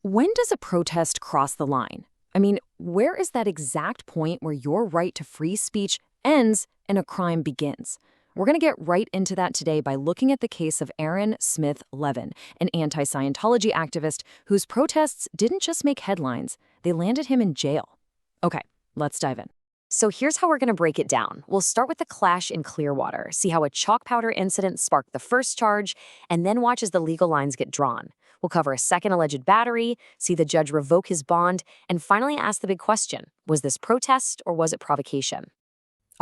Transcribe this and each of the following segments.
When does a protest cross the line? I mean, where is that exact point where your right to free speech ends and a crime begins? We're going to get right into that today by looking at the case of Aaron Smith-Levin, an anti-Scientology activist whose protests didn't just make headlines, they landed him in jail. Okay, let's dive in. So here's how we're going to break it down. We'll start with the clash in Clearwater, see how a chalk powder incident sparked the first charge, and then watch as the legal lines get drawn. We'll cover a second alleged battery, see the judge revoke his bond, and finally ask the big question, was this protest or was it provocation?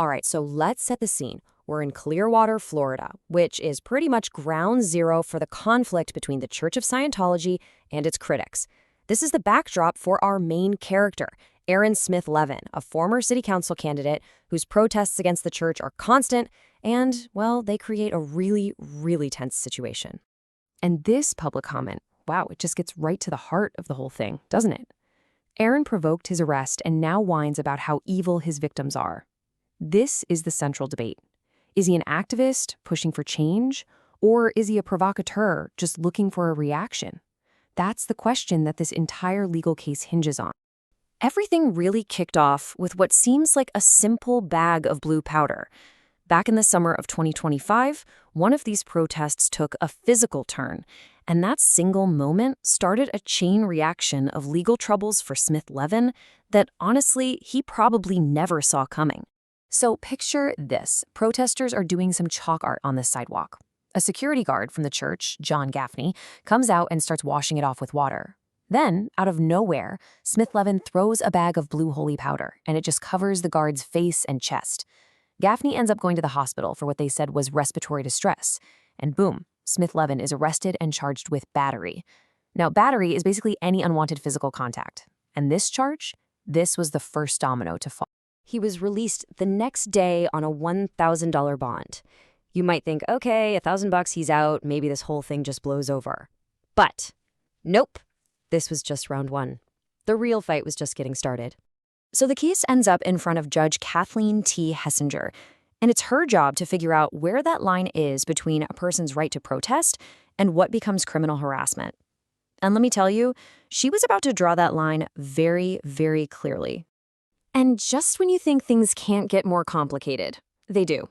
All right, so let's set the scene. We're in Clearwater, Florida, which is pretty much ground zero for the conflict between the Church of Scientology and its critics. This is the backdrop for our main character, Aaron Smith-Levin, a former city council candidate whose protests against the church are constant and, well, they create a really, really tense situation. And this public comment, wow, it just gets right to the heart of the whole thing, doesn't it? Aaron provoked his arrest and now whines about how evil his victims are. This is the central debate. Is he an activist pushing for change, or is he a provocateur just looking for a reaction? That's the question that this entire legal case hinges on. Everything really kicked off with what seems like a simple bag of blue powder. Back in the summer of 2025, one of these protests took a physical turn, and that single moment started a chain reaction of legal troubles for Smith-Levin that, honestly, he probably never saw coming. So picture this. Protesters are doing some chalk art on the sidewalk. A security guard from the church, John Gaffney, comes out and starts washing it off with water. Then, out of nowhere, Smith-Levin throws a bag of blue holy powder, and it just covers the guard's face and chest. Gaffney ends up going to the hospital for what they said was respiratory distress. And boom, Smith-Levin is arrested and charged with battery. Now, battery is basically any unwanted physical contact. And this charge, this was the first domino to fall. He was released the next day on a $1,000 bond. You might think, okay, $1,000, he's out, maybe this whole thing just blows over. But nope, this was just round one. The real fight was just getting started. So the case ends up in front of Judge Kathleen T. Hessinger, and it's her job to figure out where that line is between a person's right to protest and what becomes criminal harassment. And let me tell you, she was about to draw that line very, very clearly. And just when you think things can't get more complicated, they do.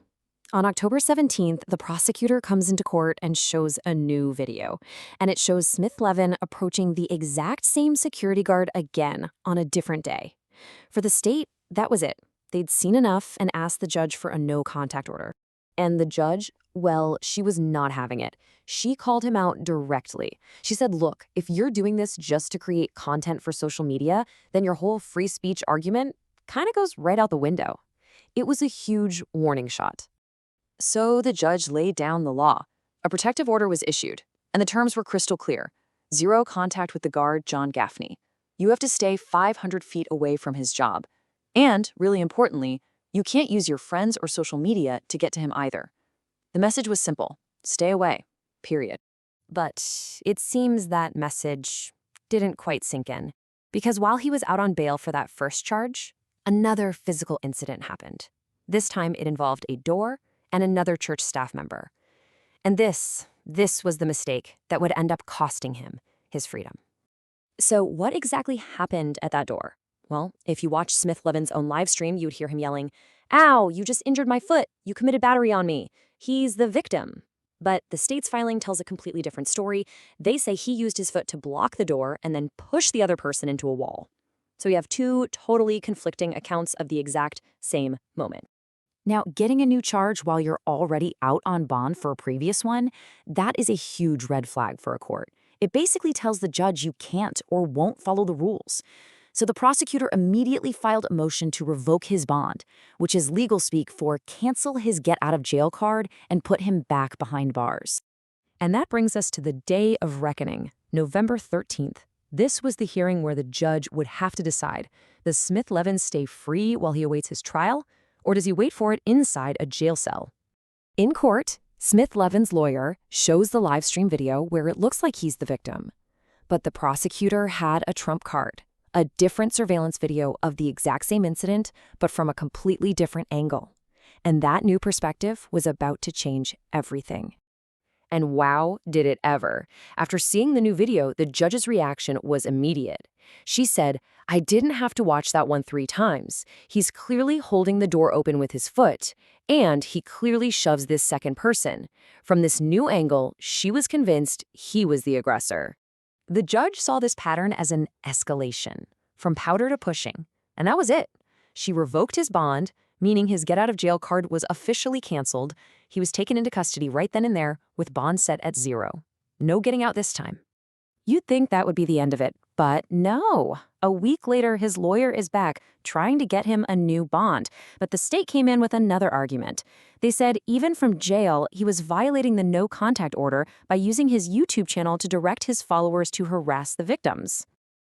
On October 17th, the prosecutor comes into court and shows a new video. And it shows Smith-Levin approaching the exact same security guard again on a different day. For the state, that was it. They'd seen enough and asked the judge for a no-contact order. And the judge, well, she was not having it. She called him out directly. She said, look, if you're doing this just to create content for social media, then your whole free speech argument kind of goes right out the window. It was a huge warning shot. So the judge laid down the law. A protective order was issued, and the terms were crystal clear. 0 contact with the guard, John Gaffney. You have to stay 500 feet away from his job. And, really importantly, you can't use your friends or social media to get to him either. The message was simple. Stay away. Period. But it seems that message didn't quite sink in. Because while he was out on bail for that first charge, another physical incident happened. This time it involved a door and another church staff member. And this was the mistake that would end up costing him his freedom. So what exactly happened at that door? Well, if you watch Smith-Levin's own live stream, you'd hear him yelling, "Ow, you just injured my foot. You committed battery on me." He's the victim. But the state's filing tells a completely different story. They say he used his foot to block the door and then push the other person into a wall. So you have two totally conflicting accounts of the exact same moment. Now, getting a new charge while you're already out on bond for a previous one, that is a huge red flag for a court. It basically tells the judge you can't or won't follow the rules. So the prosecutor immediately filed a motion to revoke his bond, which is legal speak for cancel his get-out-of-jail card and put him back behind bars. And that brings us to the day of reckoning, November 13th. This was the hearing where the judge would have to decide, does Smith-Levin stay free while he awaits his trial, or does he wait for it inside a jail cell? In court, Smith-Levin's lawyer shows the live stream video where it looks like he's the victim. But the prosecutor had a trump card, a different surveillance video of the exact same incident, but from a completely different angle. And that new perspective was about to change everything. And wow, did it ever. After seeing the new video, the judge's reaction was immediate. She said, "I didn't have to watch that one 3 times. He's clearly holding the door open with his foot, and he clearly shoves this second person. From this new angle, she was convinced he was the aggressor." The judge saw this pattern as an escalation, from powder to pushing, and that was it. She revoked his bond, meaning his get-out-of-jail card was officially canceled. He was taken into custody right then and there, with bond set at 0. No getting out this time. You'd think that would be the end of it, but no. A week later, his lawyer is back, trying to get him a new bond, but the state came in with another argument. They said even from jail, he was violating the no-contact order by using his YouTube channel to direct his followers to harass the victims.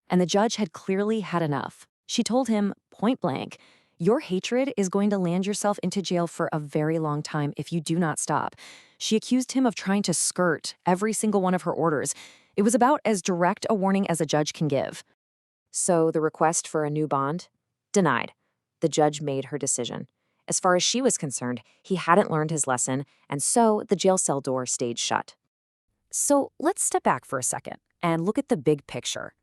And the judge had clearly had enough. She told him, point blank, "Your hatred is going to land yourself into jail for a very long time if you do not stop." She accused him of trying to skirt every single one of her orders. It was about as direct a warning as a judge can give. So the request for a new bond? Denied. The judge made her decision. As far as she was concerned, he hadn't learned his lesson, and so the jail cell door stayed shut. So let's step back for a second and look at the big picture.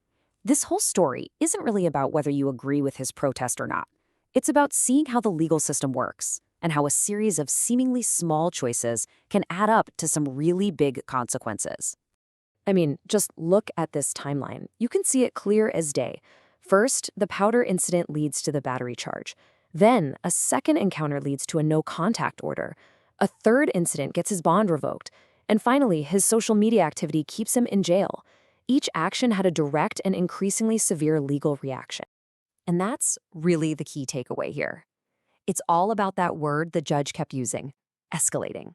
This whole story isn't really about whether you agree with his protest or not. It's about seeing how the legal system works and how a series of seemingly small choices can add up to some really big consequences. I mean, just look at this timeline. You can see it clear as day. First, the powder incident leads to the battery charge. Then, a second encounter leads to a no-contact order. A third incident gets his bond revoked. And finally, his social media activity keeps him in jail. Each action had a direct and increasingly severe legal reaction. And that's really the key takeaway here. It's all about that word the judge kept using, escalating.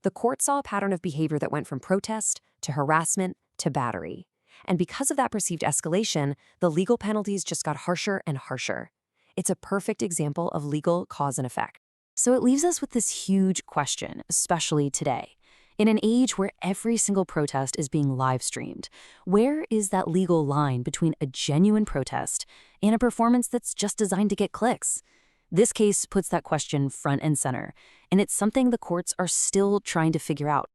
The court saw a pattern of behavior that went from protest to harassment to battery. And because of that perceived escalation, the legal penalties just got harsher and harsher. It's a perfect example of legal cause and effect. So it leaves us with this huge question, especially today. In an age where every single protest is being live-streamed, where is that legal line between a genuine protest and a performance that's just designed to get clicks? This case puts that question front and center, and it's something the courts are still trying to figure out.